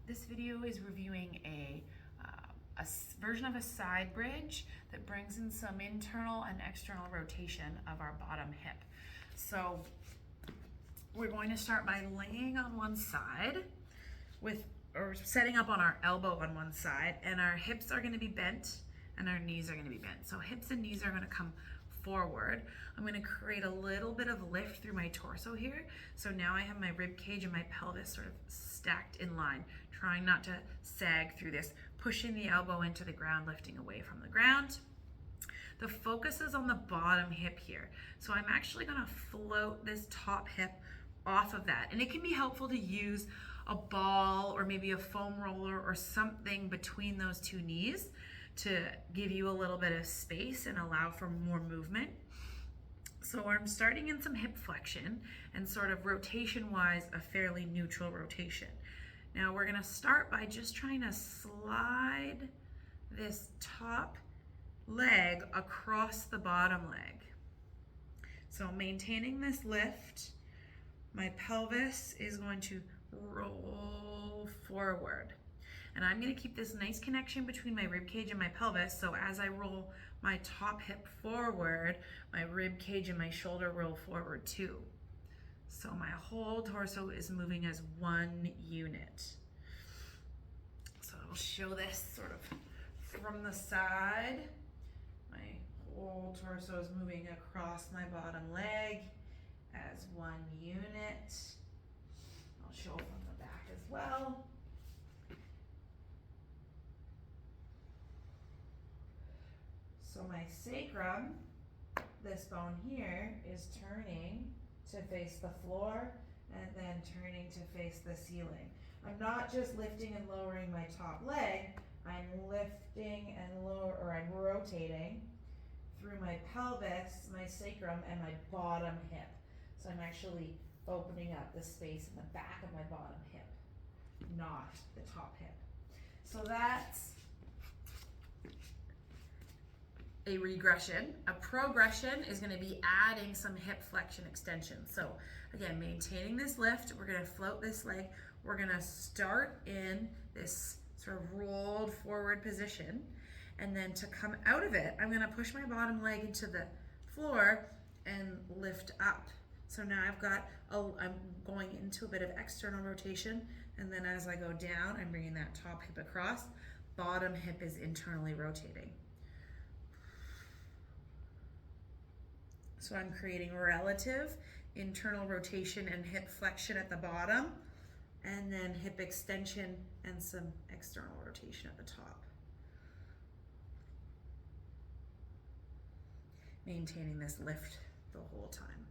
This video is reviewing version of a side bridge that brings in some internal and external rotation of our bottom hip. So we're going to start by laying on one side or setting up on our elbow on one side, and our hips are going to be bent and our knees are going to be bent. So hips and knees are going to come forward. I'm going to create a little bit of lift through my torso here. So now I have my rib cage and my pelvis sort of stacked in line, trying not to sag through this, pushing the elbow into the ground, lifting away from the ground. The focus is on the bottom hip here. So I'm actually going to float this top hip off of that. And it can be helpful to use a ball or maybe a foam roller or something between those two knees to give you a little bit of space and allow for more movement. So I'm starting in some hip flexion and sort of rotation wise, a fairly neutral rotation. Now we're gonna start by just trying to slide this top leg across the bottom leg. So maintaining this lift, my pelvis is going to roll forward. And I'm going to keep this nice connection between my rib cage and my pelvis. So as I roll my top hip forward, my rib cage and my shoulder roll forward too. So my whole torso is moving as one unit. So I'll show this sort of from the side. My whole torso is moving across my bottom leg as one unit. I'll show from the back as well. So my sacrum, this bone here, is turning to face the floor and then turning to face the ceiling. I'm not just lifting and lowering my top leg, I'm lifting and I'm rotating through my pelvis, my sacrum, and my bottom hip. So I'm actually opening up the space in the back of my bottom hip, not the top hip. So that's a regression. A progression is going to be adding some hip flexion extension. So again, maintaining this lift, we're going to float this leg. We're going to start in this sort of rolled forward position. And then to come out of it, I'm going to push my bottom leg into the floor and lift up. So now I'm going into a bit of external rotation. And then as I go down, I'm bringing that top hip across. Bottom hip is internally rotating. So I'm creating relative internal rotation and hip flexion at the bottom, and then hip extension and some external rotation at the top. Maintaining this lift the whole time.